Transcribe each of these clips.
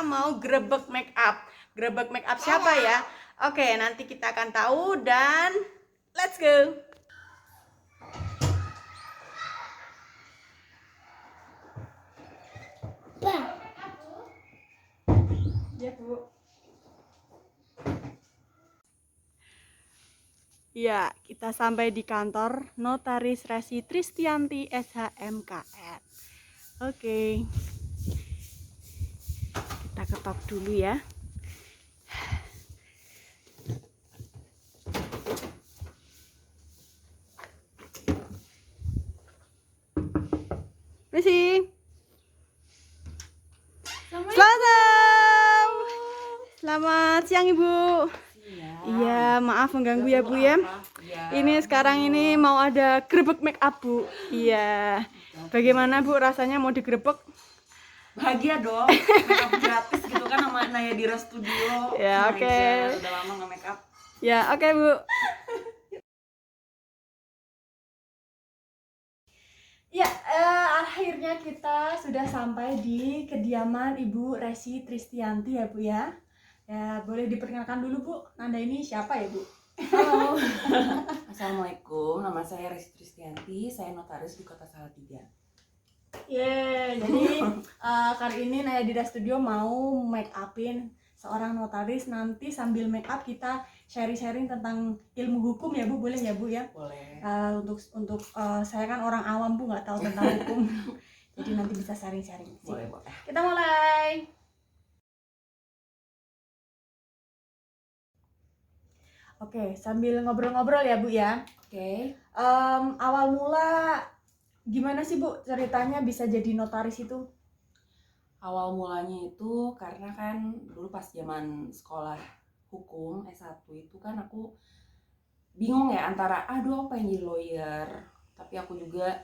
mau grebek make up. Grebek make up siapa ya? Oke, nanti kita akan tahu dan let's go. Ya, Bu. Ya, kita sampai di kantor Notaris Resi Tristianti SHMKN. Oke. Kita ketok dulu ya. Misi. Selamat siang Ibu. Iya, maaf mengganggu ya Bu ya. Ini sekarang ini mau ada grebek make up Bu. Iya. Bagaimana Bu rasanya mau digrebek? Bahagia dong, make up gratis gitu kan sama Nayadira Studio. Ya, oke. Udah lama nggak make up. Ya, oke Bu. Ya, akhirnya kita sudah sampai di kediaman Ibu Resi Tristianti ya Bu ya. Ya, boleh diperkenalkan dulu Bu, Anda ini siapa ya Bu? Halo. Assalamualaikum, nama saya Resi Tristianti, saya notaris di Kota Salatiga. Jadi kali ini Nayadira Studio mau make upin seorang notaris. Nanti sambil make up kita sharing-sharing tentang ilmu hukum ya Bu, boleh ya Bu ya? Boleh. Untuk saya kan orang awam Bu, nggak tahu tentang hukum. Jadi nanti bisa sharing-sharing. Boleh. Kita mulai. Oke, sambil ngobrol-ngobrol ya Bu ya. Oke. Awal mula gimana sih Bu ceritanya bisa jadi notaris itu? Awal mulanya itu karena kan dulu pas zaman sekolah hukum S1 itu kan aku bingung ya antara aduh aku pengen jadi lawyer, tapi aku juga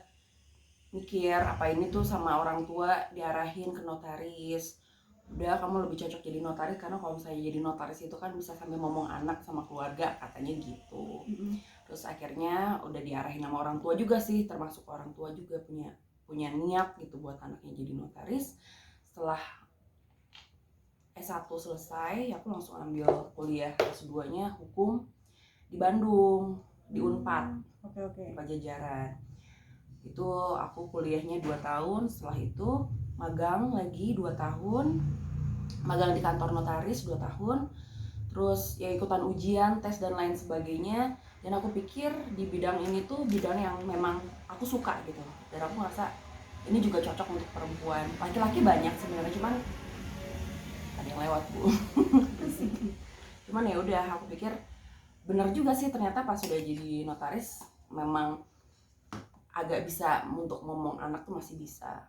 mikir apa ini tuh sama orang tua diarahin ke notaris. Udah kamu lebih cocok jadi notaris karena kalau misalnya jadi notaris itu kan bisa sambil ngomong anak sama keluarga katanya gitu. Terus akhirnya udah diarahin sama orang tua juga sih, termasuk orang tua juga punya niat gitu buat anaknya jadi notaris. Setelah S1 selesai, aku langsung ambil kuliah S2-nya hukum di Bandung, di Unpad. Oke. Di Pajajaran. Itu aku kuliahnya 2 tahun, setelah itu magang lagi 2 tahun, magang di kantor notaris 2 tahun, terus ya ikutan ujian, tes dan lain sebagainya. Dan aku pikir di bidang ini tuh bidang yang memang aku suka gitu, dan aku ngerasa ini juga cocok untuk perempuan. Laki-laki banyak sebenarnya, cuman ada yang lewat Bu. Cuman ya udah, aku pikir bener juga sih, ternyata pas udah jadi notaris memang agak bisa untuk ngomong anak tuh masih bisa.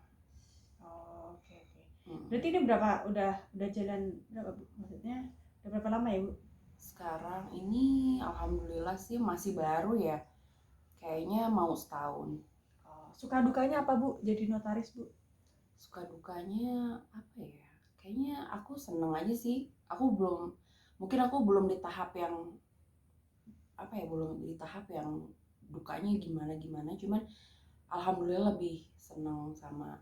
Oke. Berarti ini udah jalan berapa Bu? Maksudnya udah berapa lama ya Bu? Sekarang ini alhamdulillah sih masih baru ya. Kayaknya mau setahun. Suka dukanya apa Bu jadi notaris Bu? Suka dukanya apa ya? Kayaknya aku seneng aja sih. Mungkin aku belum di tahap yang belum di tahap yang dukanya gimana, cuman alhamdulillah lebih seneng sama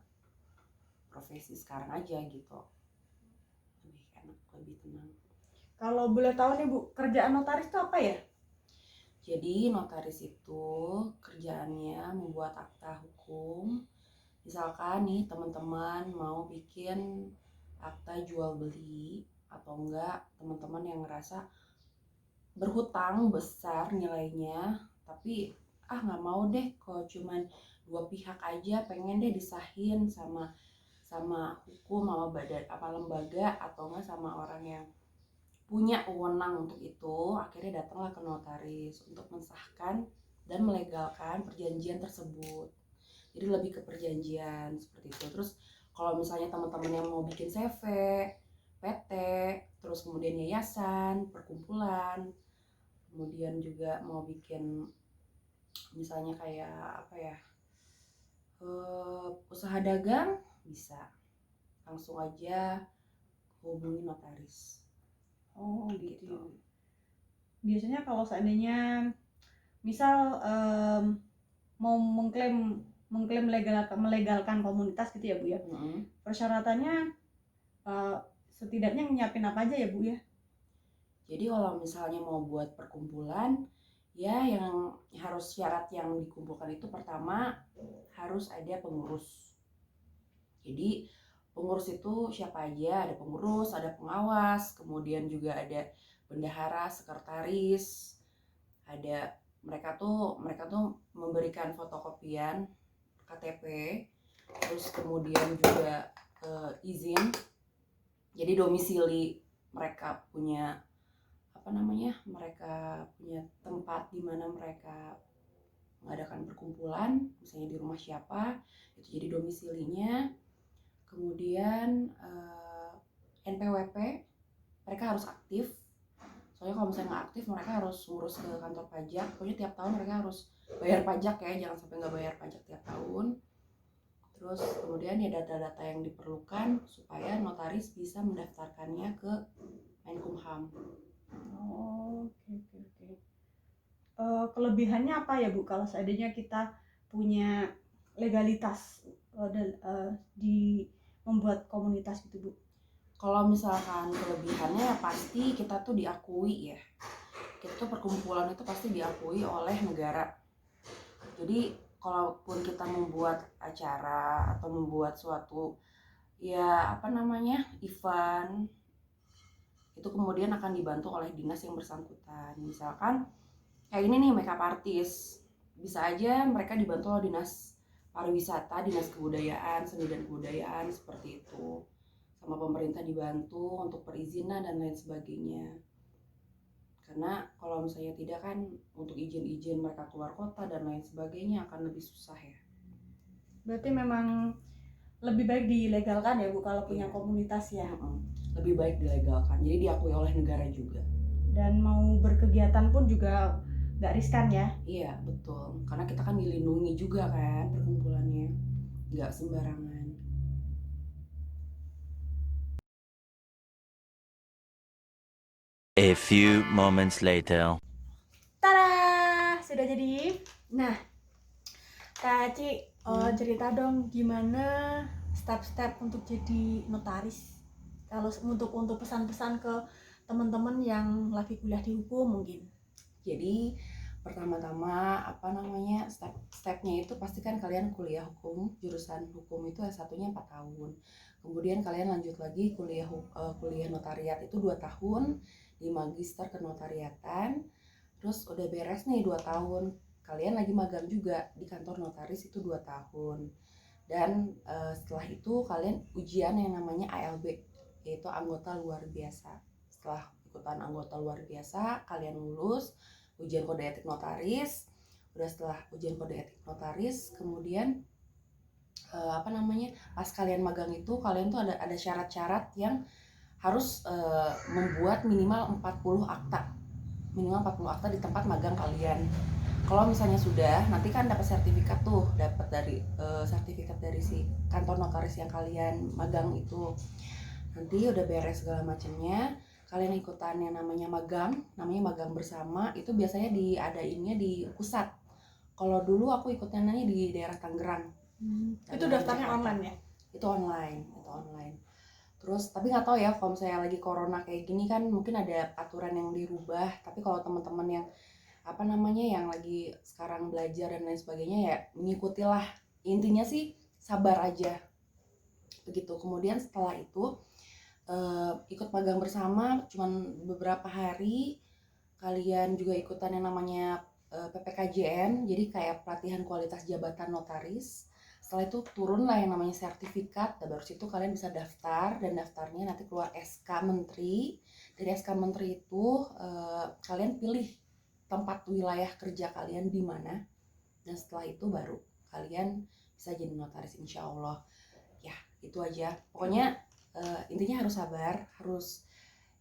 profesi sekarang aja gitu, lebih enak, lebih tenang. Kalau boleh tahu nih Bu, kerjaan notaris itu apa ya? Jadi notaris itu kerjaannya membuat akta hukum. Misalkan nih teman-teman mau bikin akta jual beli, atau enggak teman-teman yang ngerasa berhutang besar nilainya, tapi nggak mau deh kalau cuman dua pihak aja, pengen deh disahin sama hukum, sama badan apa lembaga, atau enggak sama orang yang punya wewenang untuk itu. Akhirnya datanglah ke notaris untuk mensahkan dan melegalkan perjanjian tersebut. Jadi lebih ke perjanjian seperti itu. Terus kalau misalnya teman-teman yang mau bikin CV, PT, terus kemudian yayasan, perkumpulan, kemudian juga mau bikin misalnya kayak usaha dagang, bisa langsung aja hubungi notaris. Gitu. Biasanya kalau seandainya misal mau melegalkan komunitas gitu ya Bu ya. Persyaratannya setidaknya nyiapin apa aja ya Bu ya? Jadi kalau misalnya mau buat perkumpulan, ya yang harus syarat yang dikumpulkan itu pertama harus ada pengurus. Jadi pengurus itu siapa aja? Ada pengurus, ada pengawas, kemudian juga ada bendahara, sekretaris, ada mereka tuh memberikan fotokopian KTP, terus kemudian juga izin. Jadi domisili mereka punya mereka punya tempat di mana mereka mengadakan perkumpulan, misalnya di rumah siapa, itu jadi domisilinya. Kemudian NPWP mereka harus aktif. Soalnya kalau misalnya nggak aktif, mereka harus ngurus ke kantor pajak. Pokoknya tiap tahun mereka harus bayar pajak ya, jangan sampai nggak bayar pajak tiap tahun. Terus kemudian ya data-data yang diperlukan supaya notaris bisa mendaftarkannya ke Menkumham. Oh, oke. Kelebihannya apa ya Bu kalau seandainya kita punya legalitas di membuat komunitas gitu Bu? Kalau misalkan kelebihannya ya pasti kita tuh diakui ya. Kita tuh perkumpulan itu pasti diakui oleh negara. Jadi kalaupun kita membuat acara atau membuat suatu event, itu kemudian akan dibantu oleh dinas yang bersangkutan. Misalkan kayak ini nih, makeup artist, bisa aja mereka dibantu oleh dinas pariwisata, dinas kebudayaan, seni dan kebudayaan, seperti itu. Sama pemerintah dibantu untuk perizinan dan lain sebagainya. Karena kalau misalnya tidak kan untuk izin-izin mereka keluar kota dan lain sebagainya akan lebih susah ya. Berarti memang lebih baik dilegalkan ya Bu kalau punya komunitas ya. Lebih baik dilegalkan, jadi diakui oleh negara juga. Dan mau berkegiatan pun juga nggak riskan ya. Iya betul, karena kita kan dilindungi juga kan perkumpulannya, nggak sembarangan. A few moments later. Tada, sudah jadi. Nah, Kak Ci, cerita dong gimana step-step untuk jadi notaris. Kalau untuk pesan-pesan ke teman-teman yang lagi kuliah di hukum mungkin. Jadi pertama-tama step-stepnya itu pastikan kalian kuliah hukum, jurusan hukum itu S1-nya 4 tahun. Kemudian kalian lanjut lagi kuliah notariat itu 2 tahun di magister kenotariatan. Terus udah beres nih 2 tahun, kalian lagi magang juga di kantor notaris itu 2 tahun. Dan setelah itu kalian ujian yang namanya ALB, yaitu anggota luar biasa. Setelah ikutan anggota luar biasa, kalian lulus ujian kode etik notaris. Udah setelah ujian kode etik notaris, kemudian pas kalian magang itu kalian tuh ada syarat-syarat yang harus membuat minimal 40 akta di tempat magang kalian. Kalau misalnya sudah, nanti kan dapat sertifikat tuh, sertifikat dari si kantor notaris yang kalian magang itu. Nanti udah beres segala macamnya, kalian ikutan yang namanya magang bersama. Itu biasanya diadainnya di pusat. Kalau dulu aku ikutnya di daerah Tangerang. Itu daftarnya online ya? Itu online. Terus tapi nggak tahu ya, kalau misalnya lagi corona kayak gini kan mungkin ada aturan yang dirubah. Tapi kalau teman-teman yang yang lagi sekarang belajar dan lain sebagainya ya mengikutilah. Intinya sih sabar aja. Begitu. Kemudian setelah itu ikut magang bersama cuman beberapa hari, kalian juga ikutan yang namanya PPKJN, jadi kayak pelatihan kualitas jabatan notaris. Setelah itu turunlah yang namanya sertifikat, dan baru situ kalian bisa daftar, dan daftarnya nanti keluar SK Menteri. Dari SK Menteri itu kalian pilih tempat wilayah kerja kalian di mana, dan setelah itu baru kalian bisa jadi notaris insya Allah. Ya itu aja, pokoknya intinya harus sabar,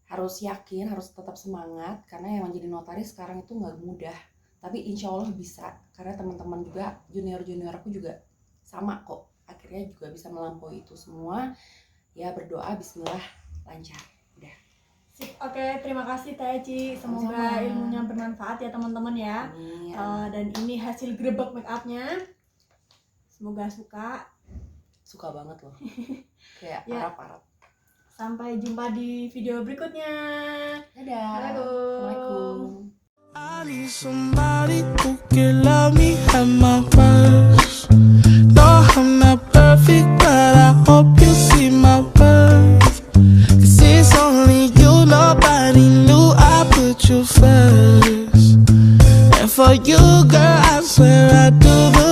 harus yakin, harus tetap semangat, karena yang menjadi notaris sekarang itu nggak mudah. Tapi insya Allah bisa, karena teman-teman juga junior aku juga sama kok, akhirnya juga bisa melampaui itu semua. Ya berdoa, bismillah, lancar. Udah. Sip, oke, terima kasih Teh Ci. Semoga Sama-sama. ilmunya bermanfaat ya teman-teman ya. Dan ini hasil grebek make upnya. Semoga suka Suka banget loh. Kayak Ya. Arab. Sampai jumpa di video berikutnya. Dadah. Assalamualaikum. I need somebody who can love me at my worst. No, I'm not perfect, but I hope you see my worth. 'Cause it's only you, nobody knew I put you first. And for you, girl, I swear I do the